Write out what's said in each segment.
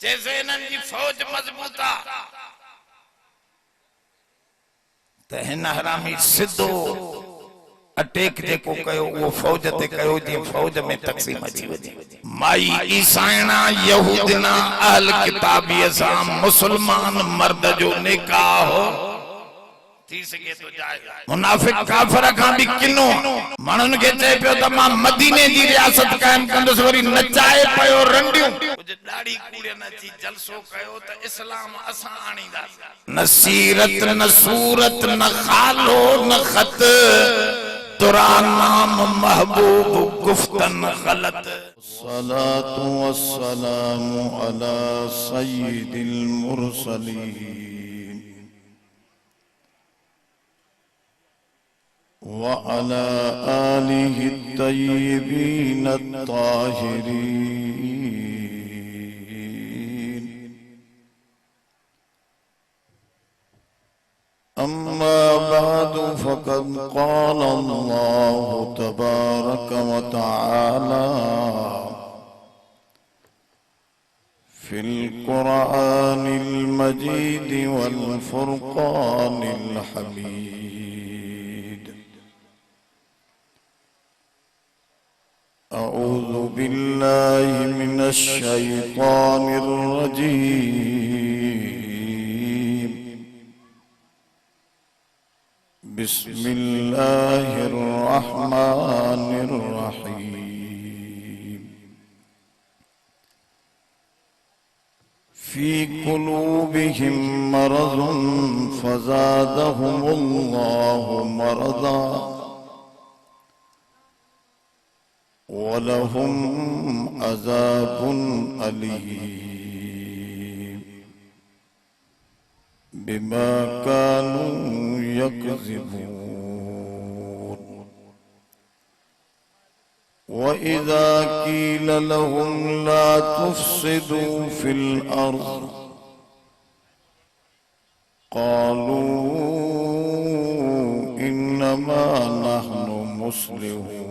जैसे इन्हनि जी फौज मजबूत आ त हिन हरामी सिधो अटैक जेको कयो वो फौज ते कयो जी फौज में तक़सीम अची वञे। माई ईसाइना यहूदिना अहल किताबीअ सां मुसलमान मर्द जो निकाह हो थी सके तो जाए। मुनाफिक काफिर खां भी किनो माण्हुनि खे चए पियो त मां मदीने जी रियासत कायम कंदुसि वरी नचाए पियो रंडियूं कुछ दाढ़ी कूड़े न अची जलसो कयो त इस्लाम असां आणींदासीं। न सीरत न सूरत न खालो न खत तुरा नाम महबूब गुफ्तन गलत। सलातु वस्सलामु अला सय्यिदिल मुरसलीन व अला आलिहि तय्यिबीन अत्ताहिरीन। अम्मा बादु फ़क़द क़ाल अल्लाहु तबारक व तआला फ़िल क़ुरआनिल मजीद वल फ़ुरक़ानिल हमीद। अऊज़ु बिल्लाहि मिनश शैतानिर रजीम। बिस्मिल्लाहिर रहमानिर रहीम। फ़ी क़ुलूबिहिम मरज़ुन फ़ज़ादहुमुल्लाहु मरज़ा वलहुम अज़ाबुन अलीम बिमा कानू यकज़िबून। व इज़ा क़ील लहुम ला तुफ़सिदू फ़िल अर्ज़ क़ालू इन्नमा नहनु मुस्लिहून।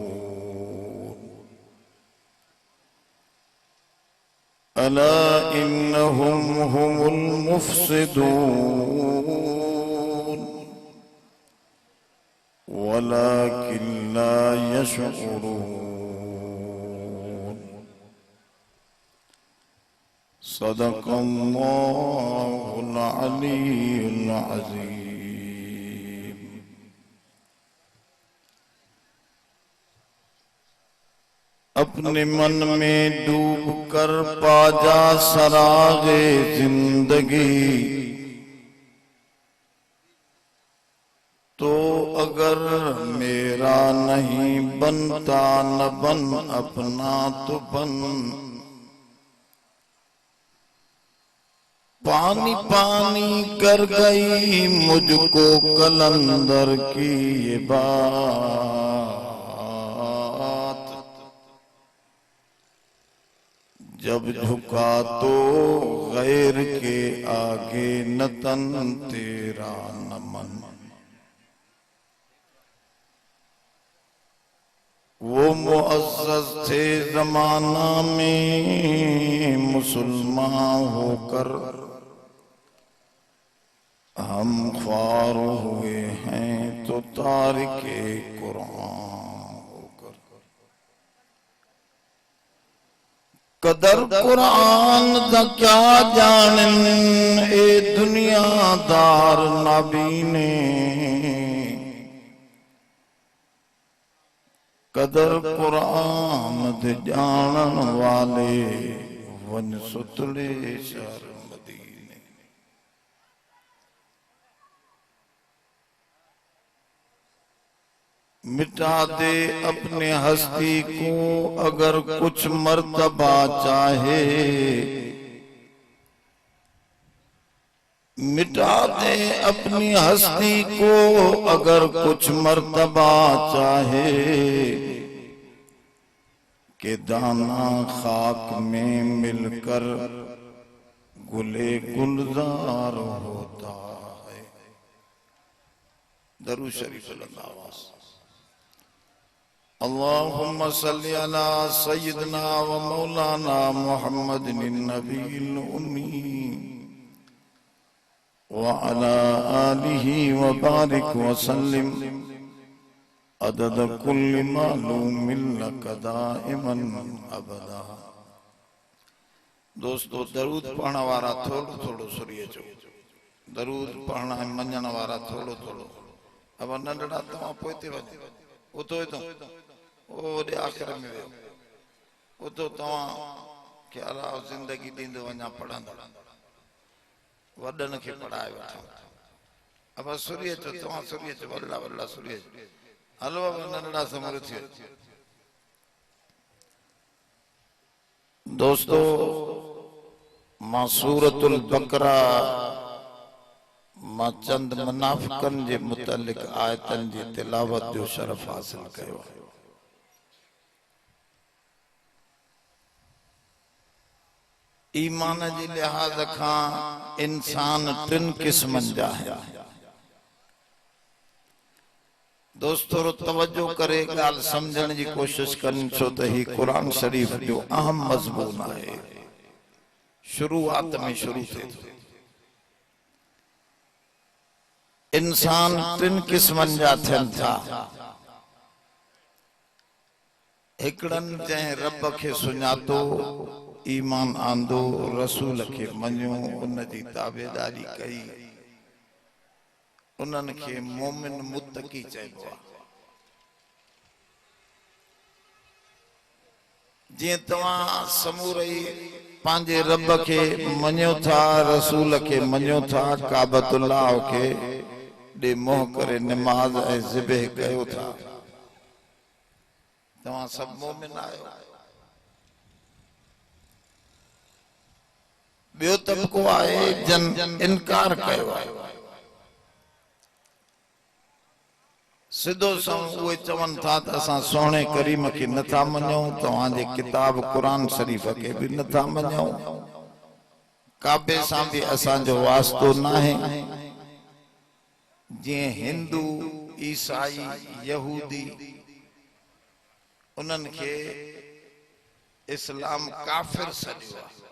अला इन्नहुम हुमुल मुफ़सिदून वलाकिन ला यशऊरून। सदक़ल्लाहुल अलीयुल अज़ीम। अपने मन में डूब कर पा जा सरागे जिंदगी तो अगर मेरा नहीं बनता न बन अपना तो बन। पानी पानी कर गई मुझको कलंदर की ये बात। जब झुका तो गैर के आगे न तन तेरा न मन। वो मुअज़्ज़ज़ थे ज़माना में मुसलमान होकर हम ख्वार हुए हैं तो तारिके कुरान होकर। कदर कुरान दा क्या जानन ए दुनियादार नाबीने। कदर कुरान दे जानन वाले वन सुतले शहर मदीने। मिटा दे अपने हस्ती को अगर कुछ मर्तबा चाहे। मिटा दे अपनी हस्ती को अगर कुछ मर्तबा चाहे कि दाना खाक में मिलकर गुले गुलजार होता है। दरूद शरीफ सल्लल्लाहु अलैहि वसल्लम। अल्लाहुम्मा सल्लि अला सय्यिदना व मौलाना मुहम्मदिन नबील उम्मी व अला आलिहि व बारिक व सल्लिम अदद कुल्लि मालूमिन लक दाइमन अबदा। दोस्तों, दरूद पढ़ण वारा थोड़ो थोड़ो सुरीअ जो, दरूद पढ़ण ऐं मञण वारा थोड़ो थोड़ो। अब नंढड़ा तव्हां पोइते वञो, उतो ओॾे आख़िर में वियो, उतो तव्हां खे अलाह ज़िंदगी ॾींदो वञा पढ़ंदा, वॾनि खे पढ़ाए वठो। अब सुरीअ जो तव्हां सुरीअ जो वॾा वॾा सुरीअ जो हलो नंढड़ा समूर थियो। दोस्तों, मां सूरतुल बकरा मां चंद मुनाफ़िक़न जे मुतलिक आयतन जी तिलावत जो शरफ हासिल कयो। ईमान जे लिहाज खां इंसान टिन क़िस्मनि जा है। दोस्तों, तवज्जो करे गाल समझण जी कोशिश कनि, छो त ही कुरान शरीफ जो अहम मज़मून है। शुरुआत में शुरू थे तो इंसान टिन क़िस्मनि जा थियनि था। हिकड़नि जंहिं रब खे सुञातो, ईमान आंदो, रसूल खे मञियो, उन जी ताबेदारी कई, उन्हनि खे मोमिन मुत्तकी चइबो आहे। जीअं तव्हां समूरई पंहिंजे रब खे मञियो था, रसूल खे मञियो था, काबतुल्लाह खे ॾे मोह करे निमाज़ ऐं ज़िबह कयो था, तव्हां सभु मोमिन आहियो। ॿियो तबको आहे जन इनकार कयो आहे। सिधो सम उहे चवनि था त असां सोणे करीम खे नथा मञूं, तव्हांजे किताब क़ुरान शरीफ़ खे बि नथा मञूं, काबे सां बि असांजो वास्तो नाहे। जीअं हिंदू, ईसाई, यहूदी, उन्हनि खे इस्लाम काफ़िर सॾियो आहे।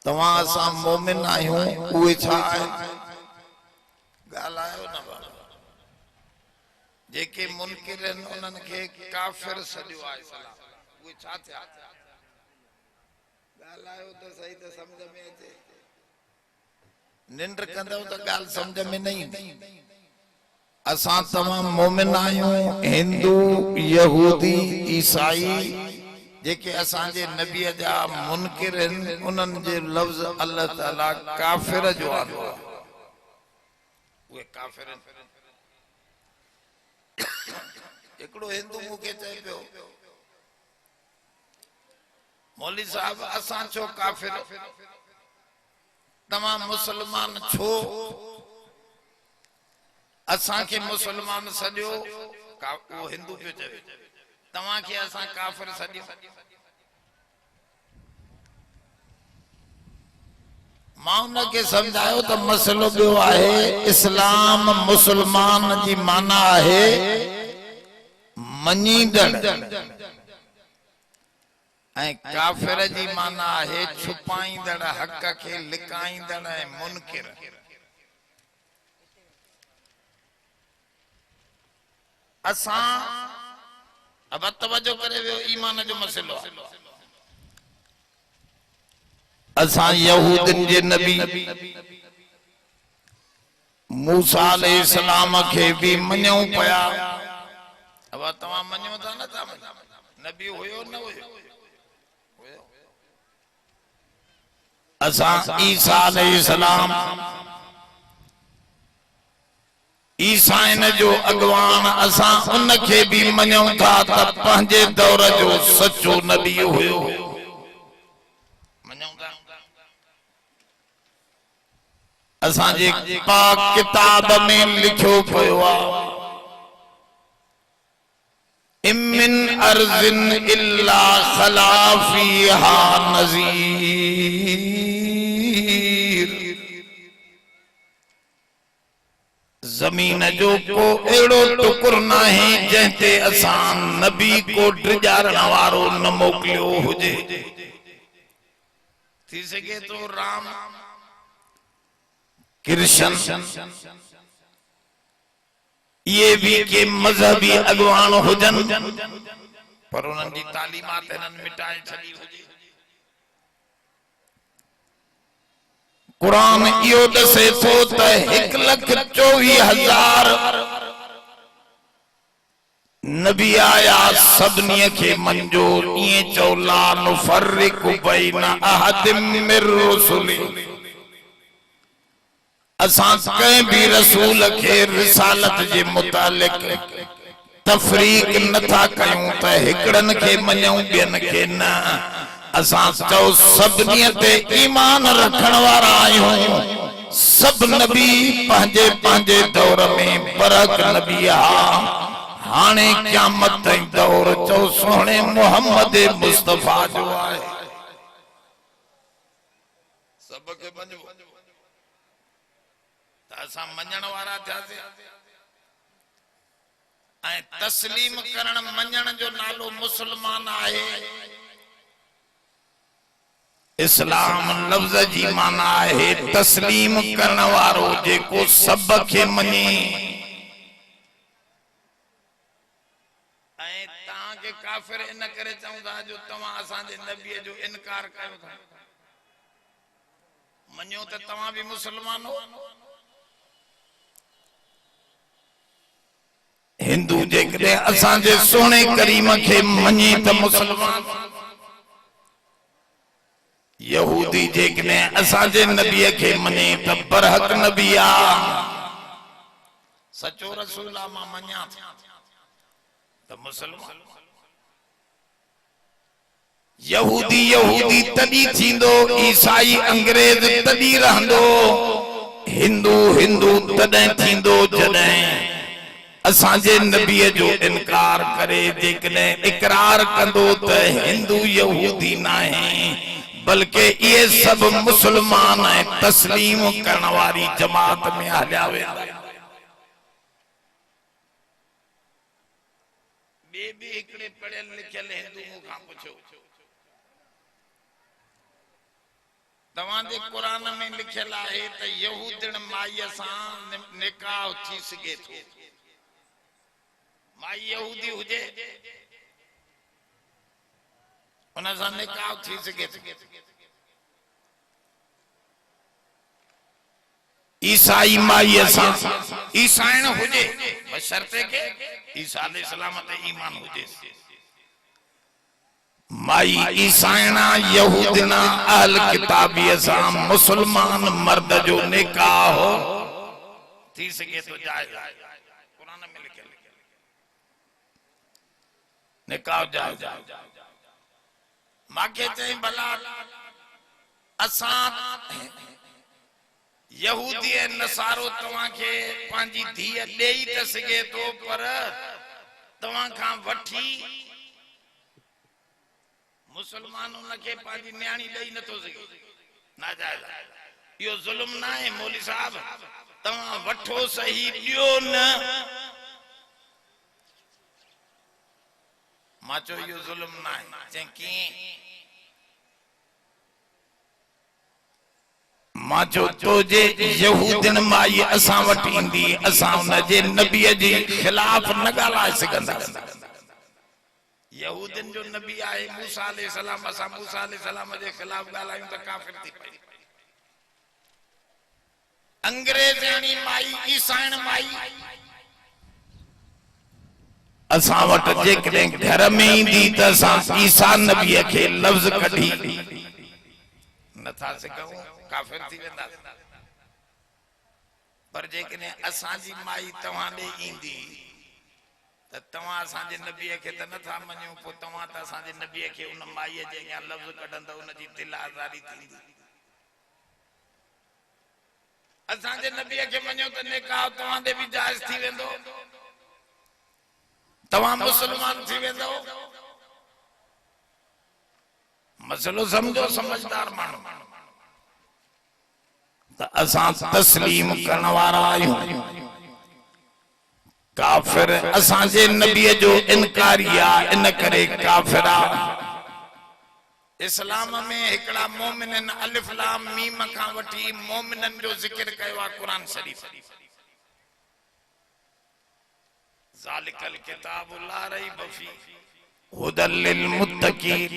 तव्हां असां मोमिन आहियूं, उहे छा आहे? ॻाल्हायो न बाबा। जेके मुनकिर आहिनि उन्हनि खे काफ़िर सॾियो आहे इस्लाम, उहे छा थिया? ॻाल्हायो त सही त सम्झ में अचे। निंड कंदव त ॻाल्हि सम्झ में न ईंदी। असां तमाम मोमिन आहियूं, हिंदू, यहूदी, ईसाई, जेके असांजे नबीअ जा मुनकिर आहिनि, उन्हनि जे लफ़्ज़ अल्लाह ताला काफ़िर जो आंदो आहे। उहे काफ़िर आहिनि। हिकिड़ो हिंदू मूंखे चए पियो, मौलवी साहब असां छो काफ़िर, तव्हां मुसलमान छो? असांखे मुसलमान सॼो, उहो हिंदू पियो चवे, तव्हांखे असां काफ़िर सॼो। मां उनखे सम्झायो त मसइलो ॿियो आहे। इस्लाम मुसलमान जी माना आहे मञींदड़, ऐं काफ़िर जी माना आहे छुपाईंदड़, हक़ खे लिकाईंदड़ ऐं मुनकिर। असां अब तवज्जो करे वियो, ईमान जो मसइलो आहे। असां यहूदन जे नबी मूसा अलैहिस्सलाम खे भी मञूं पिया। अब तव्हां मञो था न था? नबी हुयो न हुयो? असां ईसा अलैहिस्सलाम, ईसा इन जो अगवान, असां उन खे भी मञूं था त पंहिंजे दौर जो सचो नबी हुयो। असांजे पाक किताब में लिखियो पियो आहे, इमिन अर्ज़िन इल्ला खला फीहा नज़ीर। जमीन जो को एड़ो टुकुर नाही जंहिंते असां नबी को ड्रिजारण वारो न मोकिलियो हुजे। थी सके तो राम कृष्ण ये भी के मजहबी अगवान हुजन पर उन्हनि जी तालीमात इन्हनि मिटाए छॾी हुजे। कुरान इहो दसे थो त 1,24,000 नबी आया सभिनी खे मंजूर इएं चओ ला नुफर्रिकु बैन अहदिम मिर रुसुली असां कंहिं भी रसूल खे रिसालत जे मुतालिक तफरीक नथा कयूं त हिकड़नि खे मञूं ॿियनि खे न। असां चओ सभिनी ते ईमान रखण वारा आहियूं। सब नबी पंहिंजे पंहिंजे दौर में बरक नबी हाणे क़यामत ताईं दौर चओ सोहणे मोहम्मद मुस्तफा जो आहे। सब खे मञो त असां मञण वारा थियासीं ऐं तस्लीम करण मञण जो नालो मुसलमान आहे। इस्लाम लफ्ज़ जी माना है तस्लीम करण वारो जेको सब खे मञे। ऐं तां के काफिर इन करे चवंदा जो तव्हां असांजे नबीअ जो इनकार कयो था मञो त तव्हां भी मुसलमान हो। हिंदू जेकॾहिं असांजे सोने करीम खे मञे त मुसलमान। यहूदी जेकॾहिं असांजे नबीअ खे मञे त बरहक नबी आ सचो रसूल आ मां मञा त मुसलमान। यहूदी यहूदी तॾी थींदो ईसाई अंग्रेज तॾी रहंदो हिंदू हिंदू तॾहिं थींदो जॾहिं असांजे नबीअ जो इनकार करे जेकॾहिं इकरार कंदो त हिंदू यहूदी नाहे बल्कि ये सब मुसलमान है तस्लीम करण वारी जमात में हलिया वेंदा। बे भी हिकड़े पढ़ियल लिखियल हिंदू खां पुछो तव्हां जे कुरान में लिखियल आहे त यहूदन माईअ सां निकाह थी सके थो। माई यहूदी हुजे उन सां निकाह थी सके थो। ईसाई माईअ सां ईसाइण हुजे बशर्ते के ईसा अलैहिस्सलाम ते ईमान हुजे। माई ईसाइणा यहूदना अहल किताबीअ सां मुसलमान मर्द जो निकाह थी सके तो जायज कुरान में लिखियल निकाह जायज। मां के चई भला असां यहूदी ऐं नसारो तव्हां खे पंहिंजी धीअ ॾेई त सघे थो पर तव्हां खां वठी मुसलमान उनखे पंहिंजी न्याणी ॾेई नथो सघे नाजायज़। इहो ज़ुल्म न आहे मौली साहब तव्हां वठो सही ॾियो न। मां चयो इहो ज़ुल्म न आहे। चई कीअं? मां चयो तो जे यहूदन माई असां वटि ईंदी असां उन जे नबीअ जे ख़िलाफ़ न ॻाल्हाए सघंदासीं। यहूदन जो नबी आहे मूसा अलैहिस्सलाम असां मूसा अलैहिस्सलाम जे ख़िलाफ़ ॻाल्हायूं त काफ़िर थी पए। अंग्रेज़ाणी माई ईसाइण माई असां वटि जेकॾहिं घर में ईंदी त असां ईसा नबीअ खे लफ़्ज़ कढी नथा सघूं काफिर थी वेंदा। पर जेकॾहिं असांजी माई तव्हां ॾे ईंदी त तव्हां असांजे नबीअ खे त नथा मञो पोइ तव्हां त असांजे नबीअ खे उन माईअ जे अॻियां लफ़्ज़ कढंदव उनजी दिल आज़ादी थींदी। असांजे नबीअ खे मञो त निकाह तव्हां ॾे बि जाइज़ थी वेंदो तव्हां मुसलमान थी वेंदो। मसलो समझो समझदार माण्हू त असां तस्लीम करण वारा आहियूं। काफिर असांजे नबी जो इनकारिया इन करे काफिरा। इस्लाम में हिकड़ा मोमिनन अलिफ लाम मीम खां वठी मोमिनन जो जिक्र कयो आहे कुरान शरीफ। ज़ालिकल किताबु ला रैब फीह हुदल लिल मुत्तकीन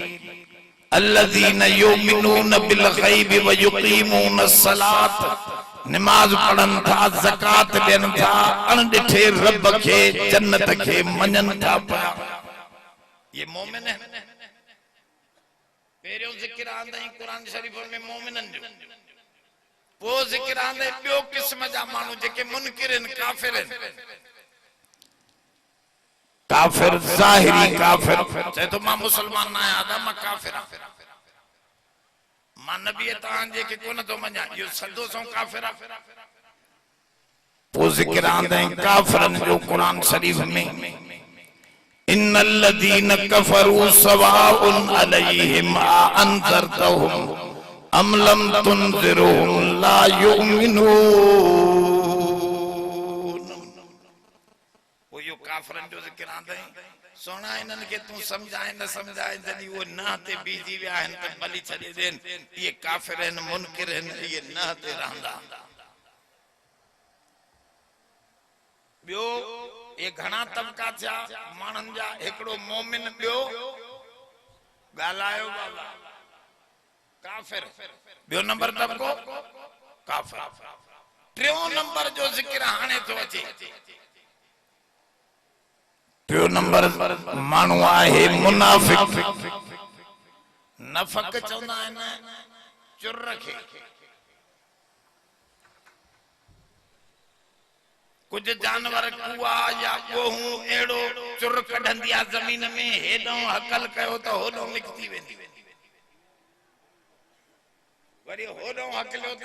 अल्लज़ीना युमिनून बिल गैब व युकीमून अस्सलात। नमाज पढ़न था, ज़कात देन था, अनडिठे रब के जन्नत के मनन था पिया। ये मोमिन है। पहिरियों ज़िक्र आंदई कुरान शरीफ में मोमिनन जो, वो ज़िक्र आंदई ॿियो क़िस्म जा माण्हू जेके मुनकिर आहिनि, काफ़िर आहिनि। काफिर ज़ाहिरी काफिर चए तो मां मुसलमान ना आहियां, मां काफिर आहियां, मां नबी तव्हांजे के कोन थो मञा, इहो सदो सो काफिर आहे। पोइ ज़िक्र आंदई काफिरन जो कुरान शरीफ में इन्नल लज़ीन कफरू सवाउन अलैहिम अनज़रतहुम अम लम तुनज़िरहुम ला युमिनून। वो यो काफिरन जो ज़िक्र आंदई सोना इन्हनि खे तूं समझाए न समझाए, जॾहिं वो न ते बीजी विया आहिनि त भली छॾे ॾियनि। इहे काफिर आहिनि, मुनकिर आहिनि, इहे न ते रहंदा। ॿियो ये घणा तबका थिया माण्हुनि जा, हिकिड़ो मोमिन, ॿियो ॻाल्हायो बाबा काफिर, ॿियो नंबर तबको काफिर। टियों नंबर जो ज़िक्र हाणे थो अचे। टियों नंबर माण्हू आहे मुनाफिक। नफक चवंदा आहिनि चुर खे। कुछ जानवर कुआ या गोहूं अहिड़ो चुर कढंदी आहे ज़मीन में, हेॾो हकल कयो त होॾो निकिती वेंदी, वरी होॾो हकलियो त।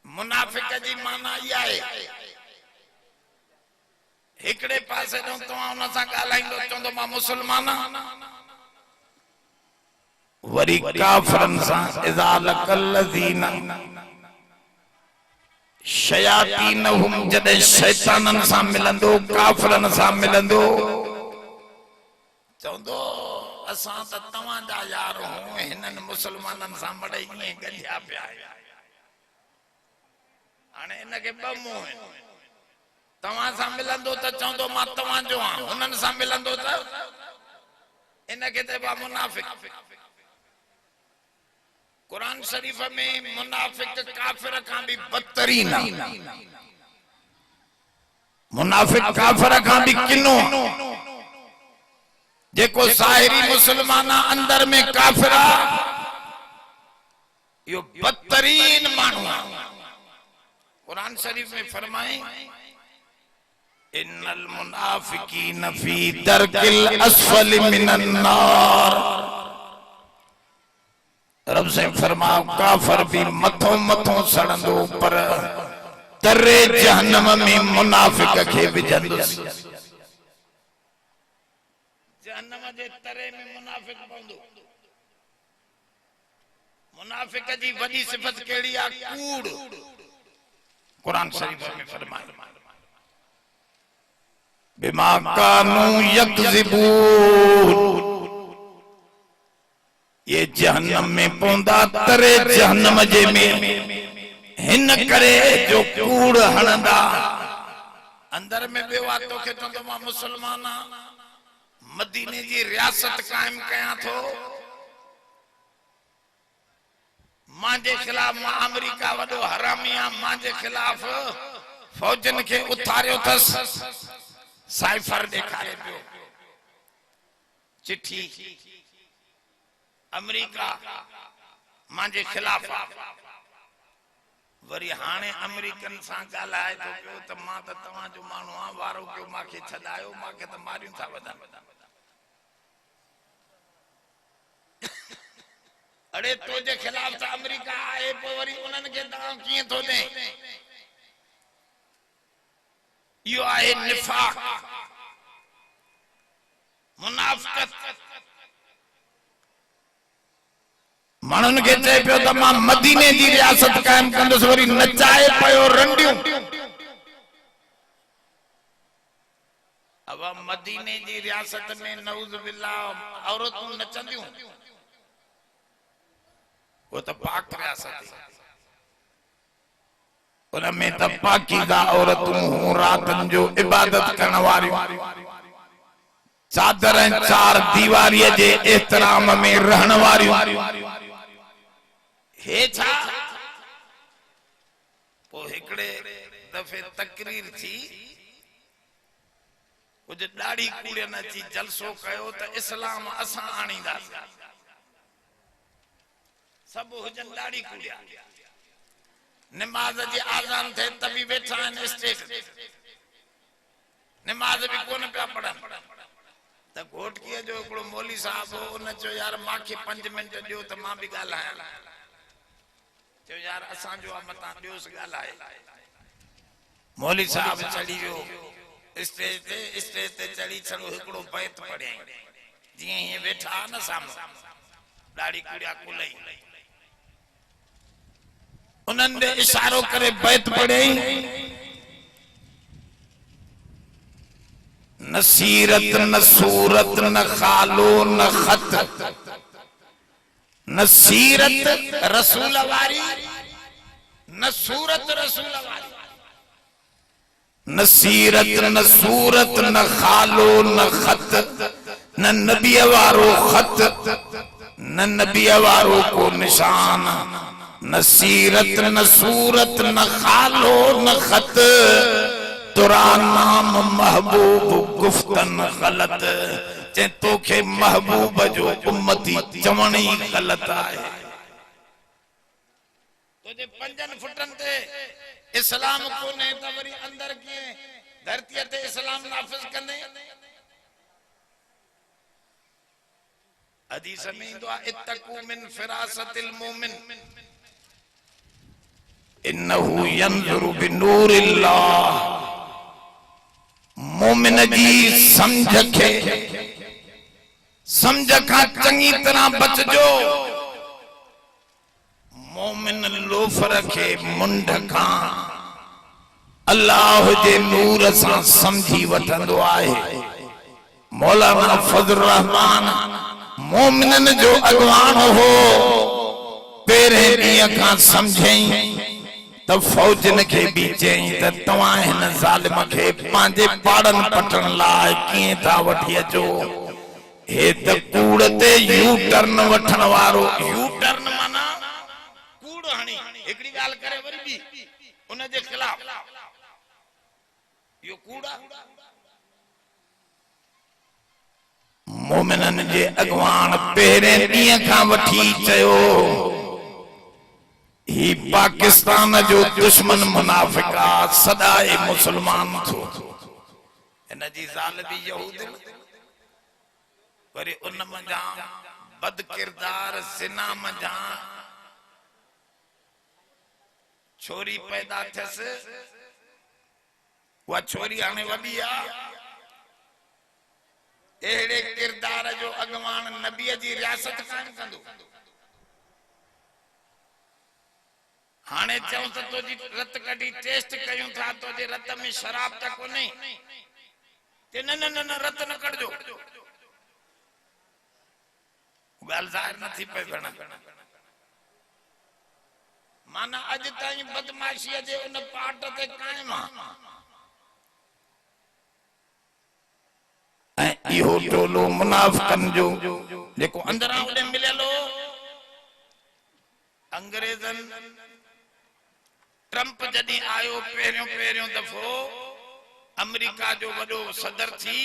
मुनाफिक जी माना इहा आहे, हिकड़े पासे ॾों तव्हां हुन सां ॻाल्हाईंदो चवंदो मां मुसलमान आहियां, वरी काफिरन सां इज़ा लक़ल लज़ीना शयातीनहुम, जॾहिं शैतानन सां मिलंदो, काफिरन सां मिलंदो, चवंदो असां त तव्हांजा यार हूं, हिननि मुसलमाननि सां मड़ई ईअं गंढिया पिया आहिनि। हाणे इनखे ॿ मुंहं आहिनि, तव्हां सां मिलंदो त चवंदो मां तव्हांजो आहियां, हुननि सां मिलंदो त इनखे चइबो आहे मुनाफिक। कुरान शरीफ में मुनाफिक काफिर खां भी बदतरीन आहे। मुनाफिक काफिर खां भी किनो, जेको ज़ाहिरी मुसलमान अंदर में काफिर आहे, यो बदतरीन माण्हू आहे। कुरान शरीफ में फरमाए इन्नल मुनाफिकीन फी दरकिल अस्फल मिनन नार। रब से फरमाओ काफिर भी मथो मथो सड़ंदो, पर तरे जहन्नम में मुनाफिक खे विझंदुसि। जहन्नम जे तरे में मुनाफिक पवंदो। मुनाफिक जी वॾी सिफत कहिड़ी आहे? कूड़। कुरान शरीफ में फरमाए बिमा कानू यकज़िबून, ये जहन्नम में पौंदा, तरे जहन्नम जे में हिन करे जो कूड़ हणंदा। अंदर में बेवा तो के तो मां मुसलमान मदीने जी रियासत कायम कयां थो, मां जे खिलाफ मां अमेरिका वडो हरामिया मां जे खिलाफ फौजन के उतारियो थस, साइफर देखारे पियो, चिट्ठी अमेरिका मां जे खिलाफ। वरी हाणे अमेरिकन सां ॻाल्हाए थो पियो त मां त तव्हांजो माण्हू आहियां, वारो कयो मूंखे छॾायो, मूंखे त मारियूं था वधनि। अड़े तुंहिंजे खिलाफ त अमेरिका आहे, पोइ वरी उन्हनि खे तव्हां कीअं थो ॾे? इहो आहे निफाक, मुनाफ़िक़त। माण्हुनि खे चए पियो त मां मदीने जी रियासत कायम कंदुसि, वरी नचाए पियो रंडियूं। अब मदीने जी रियासत में नऊज़ बिल्लाह औरतूं नचंदियूं, वो तो पाक रियासत है, उनमें तो पाकीज़ा औरतूं रातन जो इबादत करण वारियूं, चादर चार दीवारीअ जे एहतराम में रहण वारियूं। हे छा पोइ हिकड़े दफ़े तकरीर थी, कुछ दाढ़ी कूड़ियन अची जलसो कयो त इस्लाम असां आणींदासीं, सब हुजन दाढ़ी कूड़िया, नमाज जी आज़ान थे तभी वेठा आहिनि स्टेज, नमाज भी कोन पिया पढ़न। त घोटकीअ जो हिकिड़ो मौली साहब हो, उन चयो यार मांखे 5 मिंट ॾियो त मां भी ॻाल्हायां। चयो यार असांजो आहे मतां ॾियोसि ॻाल्हाए। मौली साहब चढ़ी वियो स्टेज ते चढ़ी छड़ो हिकिड़ो बैत पढ़ियईं, जीअं हीअं वेठा न साम्हूं दाढ़ी कूड़िया कुलई, उन्हनि ॾे इशारो करे बैत पढ़ियईं, न सीरत न सूरत न खालो न खत, न सीरत रसूल वारी न सूरत रसूल वारी, न सीरत न सूरत न खालो न खत, न नबी वारो खत न नबी वारो को निशान, न सीरत न सूरत न खालो न खत, तुरा नाम महबूब गुफ्तन गलत, चे तोखे महबूब जो उम्मती चवण ही गलत आहे। तुझे 5 फुटन ते इस्लाम कोने त वरी अंदर के धरती ते इस्लाम नाफिज कंदे। हदीस में इंदो इत्तकू मिन फिरासतिल मोमिन इन्नहु यंजुरु बिनूरिल्लाह, मोमिन जी समझ का चंगी तरह बचजो। मोमिन लोफर के मुंड का अल्लाह जे नूर सां समझी वठंदो आहे। मौलाना फजल रहमान मोमिनन जो अगवान हो, पहिरें ॾींहं खां समझई त फौजन के भी चई त तव्हां हिन ज़ालिम खे पंहिंजे पाड़न पटण लाइ कीअं था वठी अचो। हे त कूड़ ते यू टर्न वठण वारो, यू टर्न माना कूड़ हणी हिकड़ी ॻाल्हि करे वरी बि उन जे खिलाफ, यो कूड़ा। मोमिनन जे अगवान पहिरें ॾींहं खां वठी चयो ही पाकिस्तान जो दुश्मन मुनाफिका सदाए मुसलमान थो। इन जी ज़ाल भी यहूद, वरी उन मंझा बद किरदार ज़िना मंझा छोरी पैदा थियस, उहा छोरी हाणे वॾी आ। अहिड़े किरदार जो अगवान नबीअ जी रियासत कान कंदो। हाणे चऊं त तुझी रत कढी टेस्ट कयूं था, तुझे रत में शराब त कोन्हे, ते न न न रत न कढजो। ॻाल्हि ज़ाहिर नथी पई भेण, माना अॼु ताईं बदमाशीअ जे उन पाट ते कायम आहे। ऐं इहो टोलो मुनाफ़िकन जो जेको अंदरां उॾे मिलियल हो, अंग्रेज़न ट्रंप जॾहिं आयो पहिरियों दफ़ो अमेरिका जो वॾो सदर थी,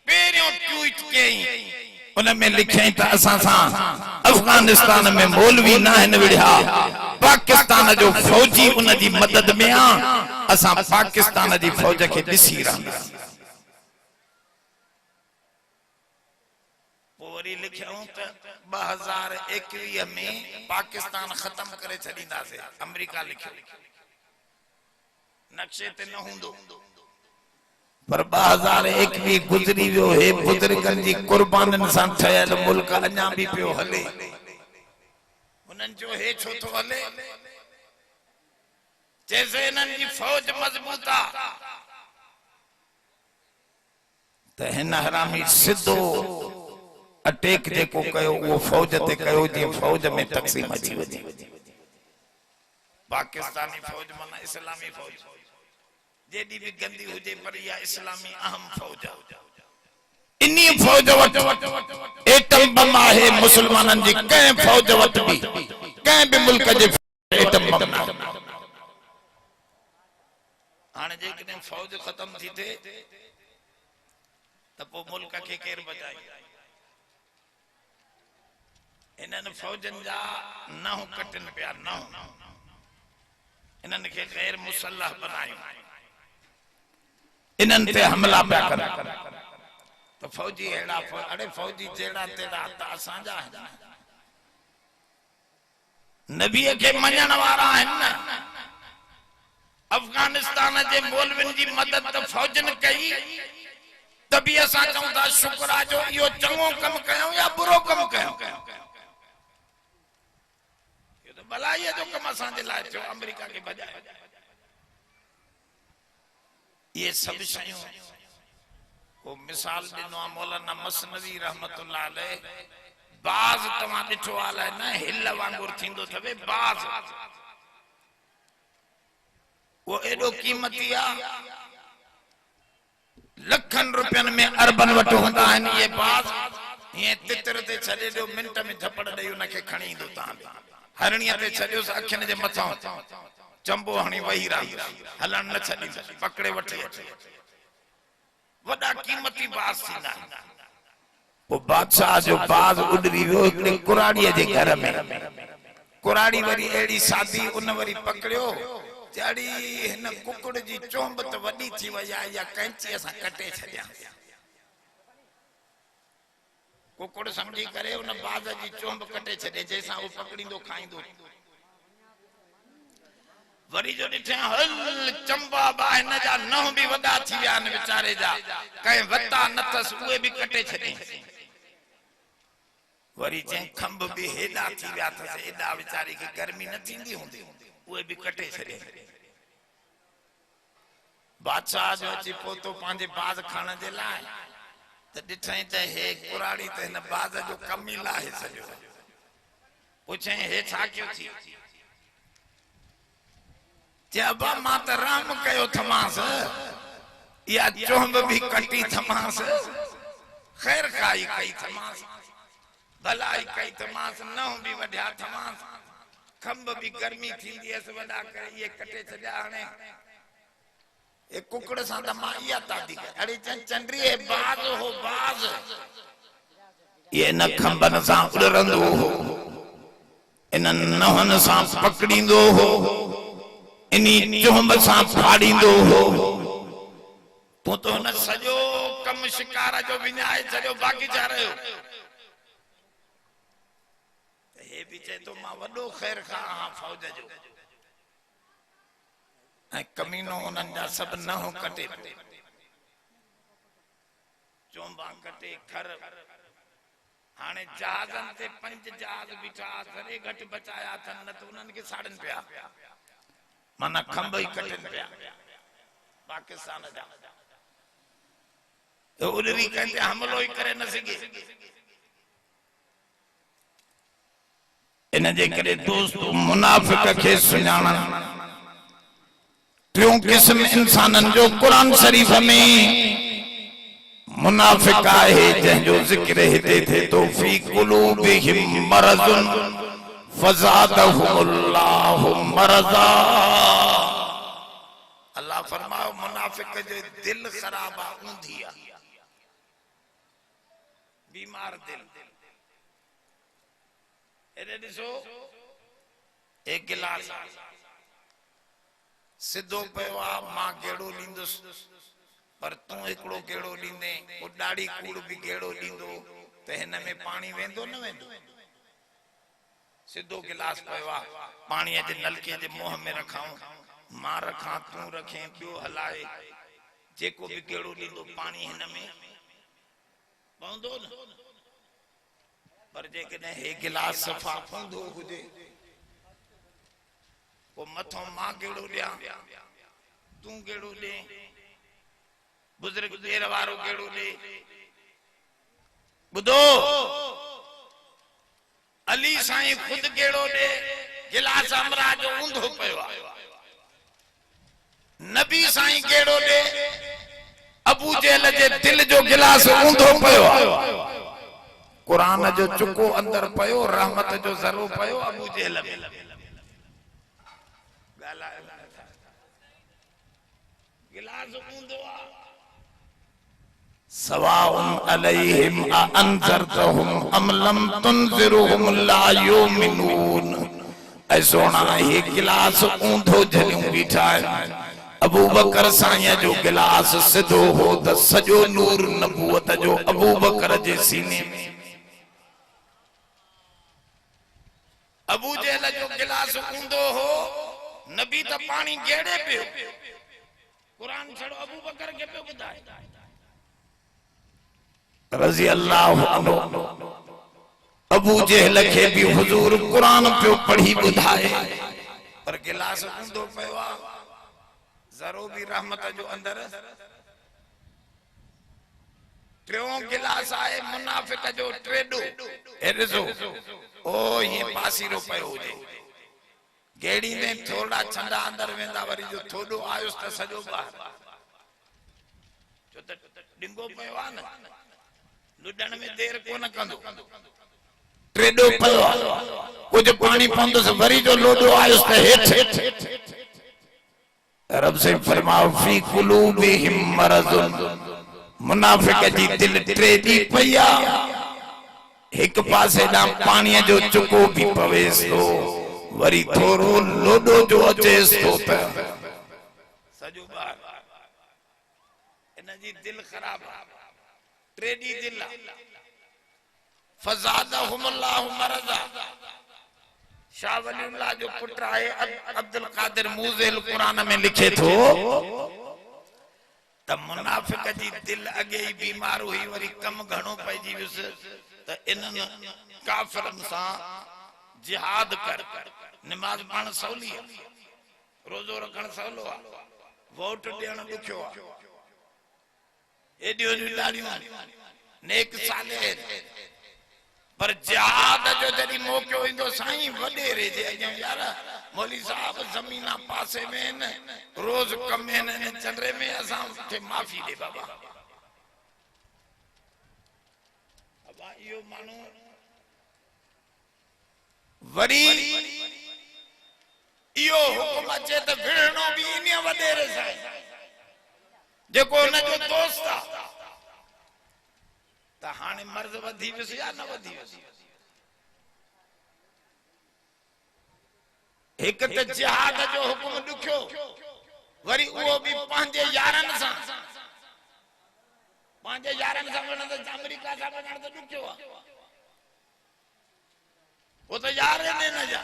पहिरियों ट्वीट कयईं, उन में लिखियईं त असां सां अफगानिस्तान में मौलवी न आहिनि विढ़िया, पाकिस्तान जो फौजी उन जी मदद में आ, असां पाकिस्तान जी फौज खे ॾिसी रहंदासीं। वरी लिखियऊं त 2021 में पाकिस्तान खत्म करे छॾींदासीं। अमेरिका लिखियो, नक्शे ते न हूंदो, पर 2021 गुज़री वियो। हे बुज़ुर्गनि जी कुर्बाननि सां ठहियल मुल्क अञा भी पियो हले। उन्हनि जो हे छो थो हले? जैसे इन्हनि जी फौज मज़बूत आ, त हिन हरामी सिधो अटैक जेको कयो वो फौज ते कयो जीअं फौज में तक़सीम अची वञे। पाकिस्तानी फौज माना इस्लामी फौज जेडी भी गंदी हुजे पर या इस्लामी अहम फौज इन्ही फौज वट एटम बम आहे मुसलमानन जी कंहिं फौज वट भी कंहिं भी मुल्क जे एटम बम ना हाणे जेकॾहिं फौज खत्म थी थे त पोइ मुल्क खे केर बचाई। इन्हनि फौजन जा नहु कटनि पिया नहु इन्हनि खे गैर मुसल्लह बनायो इन्हनि ते हमला पिया करनि तो फौजी अहिड़ा अरे फौजी जहिड़ा तेड़ा त असांजा आहिनि नबीअ खे मञण वारा आहिनि न। अफगानिस्तान जे मौलविन जी मदद त फौजन कई त बि असां चऊं था शुक्र आहे जो इहो चङो कमु कयूं या बुरो कमु कयूं। भलाईअ जो कमु असांजे लाइ थियो अमेरिका खे भॼाए। ये सभु शयूं को मिसाल ॾिनो आहे मौलाना मसनवी रहमतुल्लाह अलैह। बाज़ तव्हां ॾिठो आहे न हिल वांगुरु थींदो अथव बाज़ वो एॾो कीमती आहे लखनि रुपयनि में अरबन वटि हूंदा आहिनि। ये बाज़ हीअं तितर ते छॾे ॾियो मिंट में झपड़ ॾेई उनखे खणी ईंदो तव्हां हरणीअ ते छॾियोसि अखियुनि जे मथां चंबो हणी वही रही हलण न छॾींदो पकड़े वठी अचे। वॾा कीमती बाज़ थींदा आहिनि। वो बादशाह जो बाज़ उॾरी वियो हिकिड़े कुराड़ीअ जे घर में। कुराड़ी वरी अहिड़ी सादी उन वरी पकड़ियो जड़ी हिन कुकड़ जी चोंब त वॾी थी वई आहे या कैंचीअ सां कटे छॾिया। कुकड़ समझी करे उन बाज़ जी चोंब कटे छॾे जंहिंसां वो पकड़ींदो खाईंदो। वरी जो ॾिठे हल चंबा बा हिन जा नह बि वॾा थी विया आहिनि वीचारे जा कंहिं वता न अथसि उहे बि कटे छॾे। वरी जंहिं खंभ बि हेॾा थी विया अथसि हेॾा वीचारी खे गर्मी न थींदी हूंदी उहे बि कटे छॾे। बादशाह जो अची पहुतो पंहिंजे बाज़ खणण जे लाइ त ॾिठई त हे कुराड़ी त हिन बाज़ जो कम ई लाहे छॾियो। पुछई हे छा कयो थी चए अबा मां त राम कयो थमांसि इहा चोंब बि कटी थमांसि ख़ैर खाई कई थमांसि भलाई कई थमांसि नहु बि वढिया थमांसि खंभ बि गर्मी थींदी हुअसि वॾा करे इहे कटे छॾिया। हाणे ए कुकड़ सां त मां इहा तादी अड़े चंडरी हे बाज़ हो बाज़ ये न खंभन सां उड़ंदो हो इन नहन सां पकड़ींदो हो इनी चोंब सां फाड़ींदो हो। तूं तो हुन सॼो कम शिकार जो विञाए छॾियो बाक़ी छा रहियो। हे बि चए थो मां वॾो ख़ैर खां आहियां फौज जो ऐं कमीनो उन्हनि जा सभु नहु कटे चोंबा कटे खर। हाणे जहाज़नि ते 5 जहाज़ बीठा सरे घटि बचाया अथनि न त उन्हनि खे साड़नि पिया माना खंभ ई कटनि पिया पाकिस्तान जा। उॾरी कंहिं हमलो ई करे न सघे। इन जे करे दोस्तों मुनाफ़िक खे सुञाणण टियों क़िस्म इंसाननि जो क़ुरान शरीफ़ में मुनाफ़िक आहे जंहिंजो ज़िक्र हिते थिए तो फी क़ुलूबिहिम मरज़ुन फ़ज़ादहुमुल्लाहु मरज़ा। अल्लाह फरमाओ मुनाफ़िक जो दिल ख़राब आहे ऊंधी आहे बीमार दिल। एॾे ॾिसो एक गिलास सिद्धो पियो आहे मां गेड़ो ॾींदुसि पर तूं हिकिड़ो गेड़ो ॾींदे पोइ ॾाढी कूड़ बि गेड़ो ॾींदो त हिन में पाणी वेंदो न वेंदो। सिद्धो गिलास पियो आहे पाणीअ जे नलके जे मुंहं में रखां मां रखां तूं रखें ॿियो हलाए जेको बि गेड़ो ॾींदो पाणी हिन में पवंदो न। पर जेकॾहिं हे गिलास सफ़ा पवंदो हुजे पोइ मथों मां गेड़ो ॾियां तूं गेड़ो ॾे बुजुर्ग देर वारो केड़ो दे बुधो अली साईं खुद केड़ो दे गिलास अमरा जो ऊंधो पयो नबी साईं केड़ो दे अबू जेल जे दिल जो गिलास ऊंधो पयो कुरान जो चुको अंदर पयो रहमत जो जरो पयो अबू जेल में गिलास ऊंधो सवाउन अलैहिम अनज़रतहुम अम लम तुनज़िरुहुम ला युमिनून ऐ सोना ये गिलास ऊंधो झलियूं बीठा है अबू बकर साईं जो गिलास सिधो हो त सजो नूर नबूवत जो अबू बकर जे सीने में अबू जेल जो गिलास ऊंधो हो नबी त पानी गेड़े पियो कुरान छड़ो अबू बकर के पे बुधाए रजी अल्लाह अन्हु अबू जेहल के भी हुजूर कुरान पे पढ़ी बुधाए पर गिलास ऊंधो पयो जरो भी रहमत जो अंदर ट्रियों गिलास आए मुनाफिक जो ट्रेडो एरजो ओ ये पासीरो पयो जे गेड़ी ने थोड़ा छंडा अंदर वेंदा वरी जो थोड़ो आयो त सजो बाहर जो त डिंगो पयो आ न लुडण में देर कोन कंदो ट्रेडो पयो कुछ पानी पंदो से वरी जो लोडो आयो त हेठ रब से फरमाओ फी कुलूबिहिम मरज़ुन मुनाफिक जी दिल ट्रेडी पया एक पासे ना पानी जो चुको भी पवेस तो वरी थोरो लोडो जो अचेस तो सजो बार इन जी दिल खराब ट्रेडी दिल फज़ादहुमुल्लाहु मरज़ा शाह वलीउल्लाह जो पुत्र है अब्दुल कादिर मूज़िल कुरान में लिखे थो त मुनाफिक जी दिल अगे ही बीमार हुई वरी कम घणो पइजी विस त इनन काफिरन सा जिहाद कर नमाज पढ़ण सवली रोजो रखण सवलो वोट देण दुखियो एडियो ॾाढियूं नेक साले पर जिहाद जो जॾहिं मौक़ो ईंदो साईं वॾेरे जे अॻियां यार मौली साहब ज़मीना पासे में न रोज कमे न चंद्रे में असां खे माफ़ी ॾे बाबा बाबा इहो माण्हू वरी इहो हुकुम अचे त विढ़णो बि इन वॾेरे सां जेको उन जो दोस्त आहे त हाणे मर्ज़ वधी वियुसि या न वधी वियुसि हिकु त जिहाद जो हुकुम ॾुखियो वरी उहो बि पंहिंजे यारनि सां वञण त अमेरिका सां वञण त ॾुखियो आहे वो तो यार ने न जा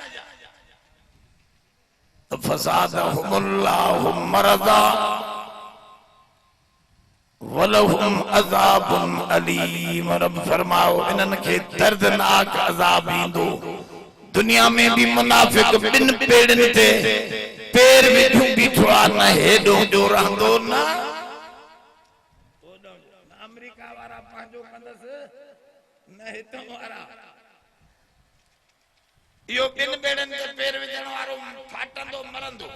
फसादहुमुल्लाहु मरज़ा वलहुम अज़ाबुन अलीम रब फरमाओ इनन के दर्दनाक अज़ाब इंदो दुनिया में भी मुनाफिक बिन पेड़न थे पैर में बीठो आ न हेडो जो रहंदो ना अमेरिका वाला पांजो कंदस न हितो वाला यो बिन पेड़न ते पैर विझण वारो फाटंदो मरंदो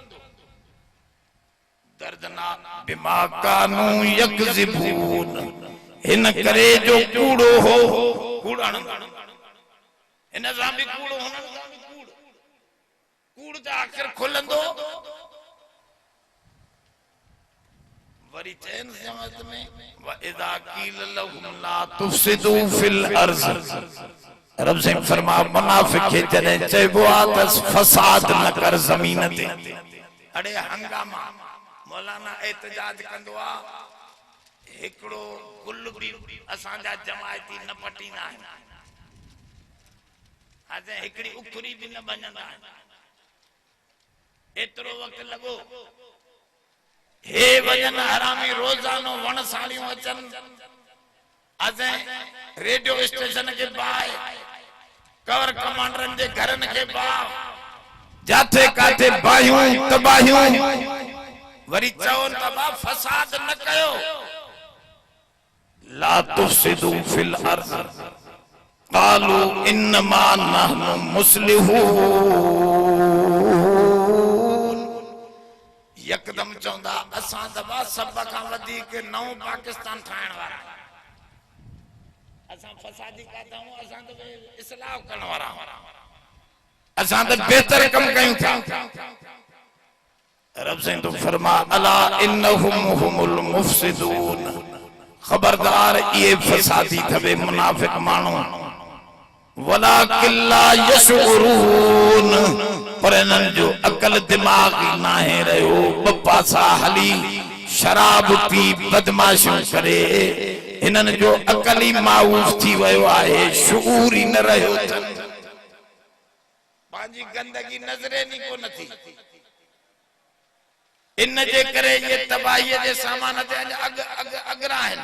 दर्दनाक बिमा कानू यकज़िबून इन करे जो कूड़ो हो कूड़ण इन सां भी कूड़ो हुनन सां भी कूड़ त आखिर खुलंदो वरी चैन जमात में व इज़ा कील लहुम ला तुफसिदू फिल अर्ज़ रब से फरमा मुनाफिक के जने चइबो आ त फसाद न कर जमीन ते अड़े हंगामा मौलाना एहतजाज कंदो आ हिकड़ो गुल भी असा जा जमायती न पटीना है आज हिकड़ी उखरी भी न बनंदा एतरो वक्त लगो हे वजन हरामी रोजानो वण साड़ियों अचन आज रेडियो स्टेशन के बाय कवर कमांडरन जे घरन के बा जाथे काथे बाहियूं तबाहियूं वरी चवन तबा फसाद न कयो ला तुफसिदू फिल अर्ज़ क़ालू इन्नमा नहनु मुस्लिहून। यकदम चौंदा असां दबा सब खां वधीक नओं पाकिस्तान ठाहिण वारा, असां फसादी काथा हूं, असां तो इस्लाह करण वारा, असां तो बेहतर कम कयूं था। रब से तो फरमा अला इन्नहुम हुमुल मुफसिदून, खबरदार ये फसादी थवे मुनाफिक मानू, वलाकिन ला यशउरून, पर इन्हन जो अकल दिमाग ना है रहो, बपासा हली शराब पी बदमाशियों करे, इन्हन जो अकल ही माऊफ थी वयो आहे, शऊर ही न रहो। पांजी गंदगी नजरे नहीं को नथी, इन जे करे ये तबाही जे सामान ते अग अग अगरा है।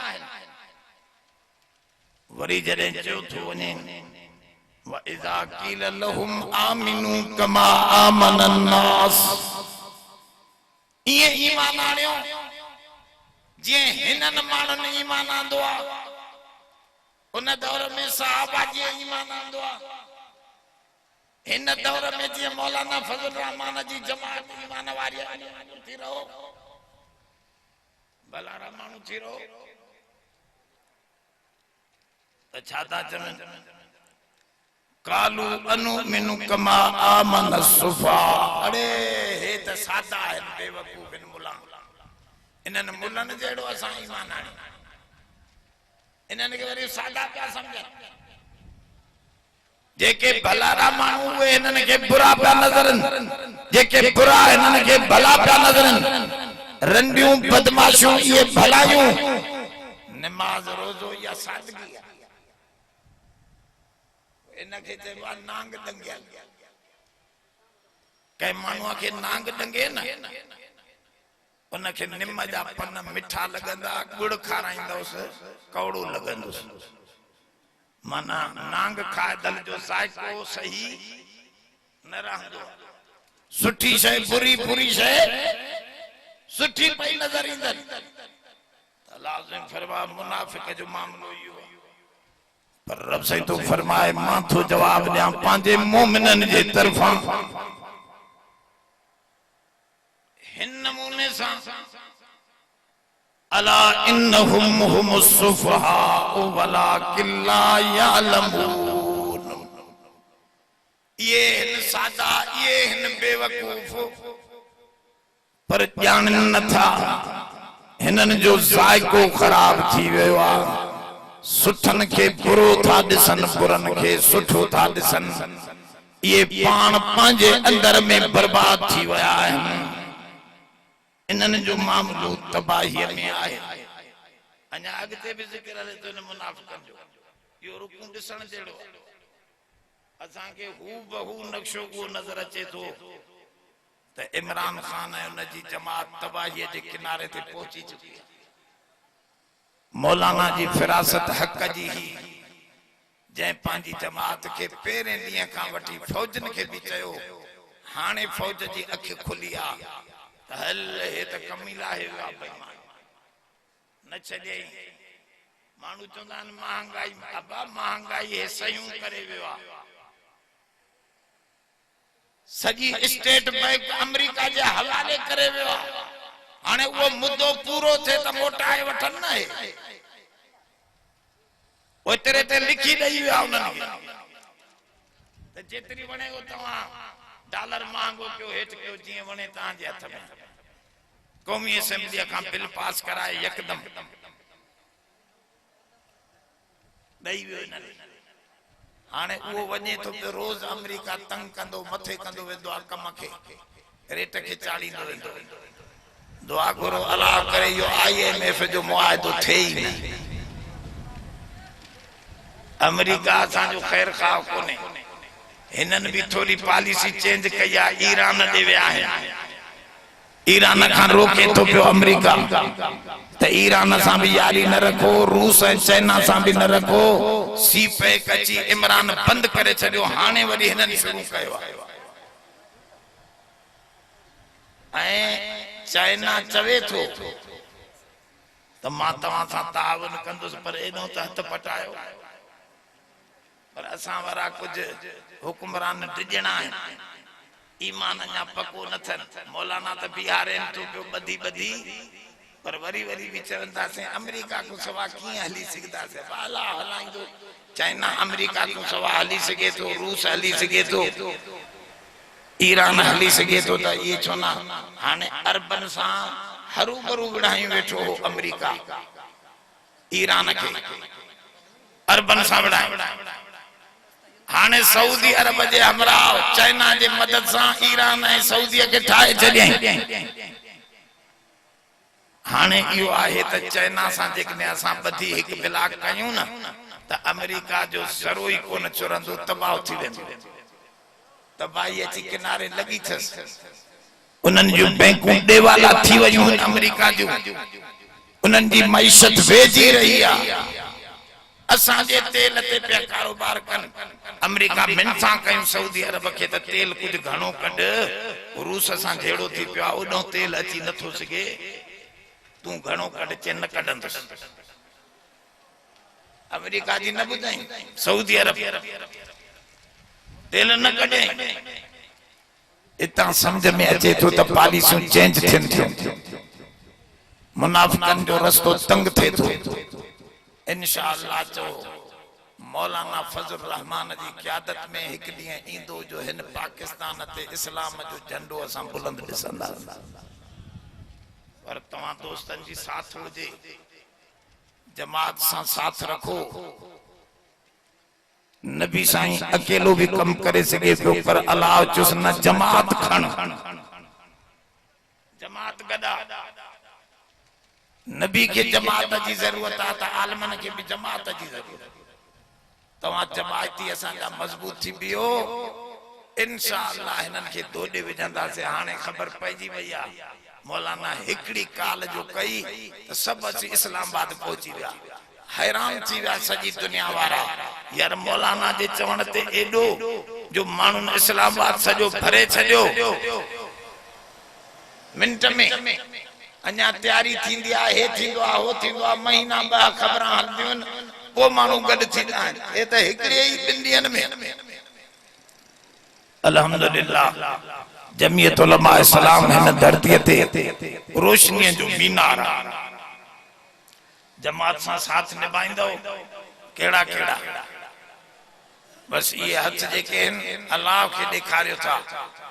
वरी जडे जो थो वने व इज़ा क़ील लहुम आमिनू कमा आमन अन्नास, ये ईमान आणियो जे हिनन मानन ईमान आंदो आ, उन दौर में सहाबा जे ईमान आंदो आ, इन दौर में जी मौलाना फजल रहमान जी जमात ईमान वारी थी रहो, भला मानू थी रहो तो छाता चवन कालू अनुमिनु कमा आमन सुफा। अरे हे त सादा है बेवकूफ इन मुला, इनन मुलन जेड़ो असा ईमान आणी, इनन के वरी सादा क्या समझ, जेके भलारा मानू वे इनन के बुरा पिया नजरन, जेके बुरा इनन के भला पिया नजरन, रंडियूं बदमाशियूं ये भलायूं, नमाज रोजो या सादगी इनके चइबो आहे नांग डंगियल। कंहिं माण्हूअ खे नांग डंगे न, उनखे निम जा पन मिठा लॻंदा, गुड़ खाराईंदुसि कौड़ो लॻंदुसि, माना नांग खाए दल जो ज़ाइको सही न रहंदो, सुठी शइ बुरी, बुरी शइ सुठी पई नज़र ईंदन। लाज़िम फरमा मुनाफिक जो मामलो इहो, पर रब से तो फरमाए मां तो जवाब दियां पांजे मोमिनन जे तरफा हिन नमूने सा अला इन्नहुम हुमुस सुफहा वलाकिन ला यअलमून। ये हिन सादा, ये हिन बेवकूफ, पर ॼाणन नथा हिनन जो ज़ाइको खराब थी वियो आहे, सुठन के बुरो था दिसन, बुरन के सुठो था दिसन, ये पान पांजे अंदर में बर्बाद थी वया आहिनि, इनन जो मामलो तबाही में आहे। अञा अॻिते भी ज़िक्र हले तो इन मुनाफ़िक़न जो, यो रुकू ॾिसण जहिड़ो, असां के हू बहू नक्शो उहो नज़र अचे थो त इमरान खान ऐं उन जी जमात तबाहीअ जे किनारे ते पहुची चुकी आहे। मौलाना जी फिरासत हक़ जी ही, जंहिं पंहिंजी जमात के पहिरें ॾींहं खां वठी फौजन के भी चयो, हाणे फौज जी अख खुली आहे त हल हे त कमीला आहे बेईमान न छॾियई। माण्हू चवंदा आहिनि महांगाई, अबा महांगाई हे सयूं करे वियो आहे, सॼी स्टेट बैंक अमेरिका जे हवाले करे वियो आहे, हाणे वो मुद्दो पूरो थे त मोटाए वठन न है, वो तेरे ते लिखी ॾेई विया उन्हनि खे त जेतिरी वणे हो तव्हां डॉलर महांगो कयो, हेठि कयो, जीअं वणे तव्हांजे हथ में। क़ौमी असेंबलीअ खां बिल पास कराए यकदम ॾेई वियो इन्हनि। हाणे उहो वञे थो पियो रोज़ अमेरिका तंग कंदो, मथे कंदो वेंदो आहे कम खे, रेट खे चाड़ींदो वेंदो। दुआ करो अल्लाह करे यो IMF जो मुआहिदो थे ही न। अमेरिका असांजो ख़ैर ख़ाह कोन्हे, हिनन भी थोड़ी पॉलिसी चेंज कई आहे, ईरान ॾे विया आहिनि, ईरान खां रोके थो पियो अमेरिका त ईरान सां भी यारी न रखो, रूस ऐं चाइना सां भी न रखो। सी पैक अची इमरान बंद करे छॾियो, हाणे वरी हिननि शुरू कयो आहे। ऐं चाइना चवे थो त तो मां तव्हां सां तावन कंदुसि, पर एॾो त हथ पटायो। पर असां वारा कुछ हुकुमरान डिॼणा आहिनि, ईमान अञा पको न थियनि। मौलाना त बिहारनि तो पियो ॿधी ॿधी, पर वरी वरी बि चवंदासीं अमेरिका को सवा कीअं हली सघंदासीं। अला हलाईंदो, चाइना अमेरिका को सवा हली सघे थो, रूस हली सघे थो, ईरान हली सघे थो, त इहे छो न। हाणे अरबन सां हरू भरू विढ़ाई वेठो हो अमेरिका, ईरान खे अरबन सां विढ़ाई। हाणे सऊदी अरब जे हमराह चाइना जे मदद सां ईरान ऐं सऊदीअ खे ठाहे छॾियईं। हाणे इहो आहे त चाइना सां जेकॾहिं असां ॿधी हिकु बिलाक कयूं न, त अमेरिका जो सरो ई कोन चुरंदो, तबाह थी वेंदो। तबाही अची किनारे लॻी अथसि, उन्हनि जूं बैंकूं ॾेवाला थी वयूं आहिनि अमेरिका जूं, उन्हनि जी मईशत वेझी रही आहे। असांजे तेल ते पिया कारोबार कनि, अमेरिका मिन सां कयूं सऊदी अरब खे त तेल कुझु घणो कढ, रूस सां जहिड़ो थी पियो आहे, ओॾो तेल अची नथो सघे, तूं घणो कढ, चे न कढंदुसि। अमेरिका जी न ॿुधाई, सऊदी अरब तेल न कढे। इतां सम्झ में अचे थो त पॉलिसियूं चेंज थियनि थियूं, मुनाफ़िकनि जो रस्तो तंग थिए थो। इंशाअल्लाह जो मौलाना फजल रहमान जी क़यादत में हिकु ॾींहुं ईंदो जो हिन पाकिस्तान ते इस्लाम जो झंडो असां बुलंद ॾिसंदासीं। पर तव्हां दोस्तनि जी साथ हुजे, जमात सां साथ रखो। नबी साईं अकेलो भी कम करे सके पियो, पर अलाह चुस न जमात खण, जमात गदा। नबी के जमात की जरूरत है, तो आलमन के भी जमात की जरूरत। तव्हां जमाती असांजा मजबूत थी बियो, इंशाअल्लाह हिनन के दोडे विझंदासीं। हाणे ख़बर पइजी वई आहे, मौलाना हिकड़ी काल जो कई त सब अची इस्लामाबाद पहुची विया। हैरान थी विया सजी दुनिया वारा, यार मौलाना जे चवण ते एडो जो माण्हुनि इस्लामाबाद सजो भरे छॾियो। मिंट में अञा तैयारी थींदी आहे, हे थींदो आहे, हो थींदो आहे, महीना ॿ ख़बरां हलंदियूं आहिनि, पोइ माण्हू गॾु थींदा आहिनि। हे त हिकिड़े ई ॿिनि ॾींहंनि में। अल्हम्दुलिल्लाह जमीयत उलमा इस्लाम हिन धरतीअ ते रोशनीअ जो मीनार आहे। जमात सां साथ निभाईंदो, कहिड़ा कहिड़ा बस ये हथ जेके अल्लाह के ॾेखारियो था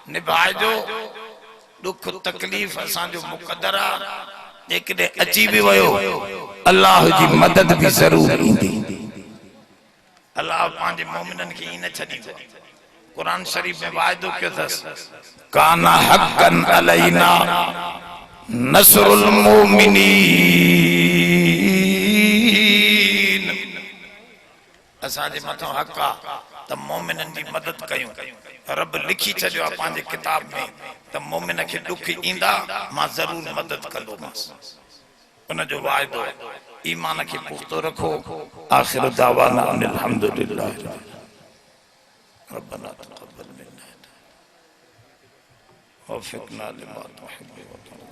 निभाइजो। दुख तकलीफ़ असांजो मुक़द्दर आहे, जेकॾहिं अची बि वियो अल्लाह जी मदद भी ज़रूर ईंदी। अल्लाह पंहिंजे मोमिननि खे ई न छॾींदो। कुरान शरीफ में वाइदो कयो अथसि, काना हक़्क़न अलैना नस्रुल मोमिनीन। असांजे मथां हक़ आहे त मोमिननि जी मदद कयूं। रब लिखी छॾियो आहे पंहिंजे किताब में त मोमिन खे दुख ईंदा मां ज़रूर मदद कंदोमांसि। उनजो वाइदो आहे। ईमान खे पुख्तो रखो। आखिर दावाना अनिल हम्दुलिल्लाह रब्बना तक़ब्बल मिन्ना वफ़िक़ना लिमा तुहिब्बु व तर्ज़ा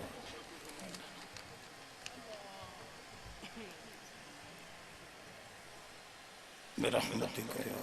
बिरहमतिका या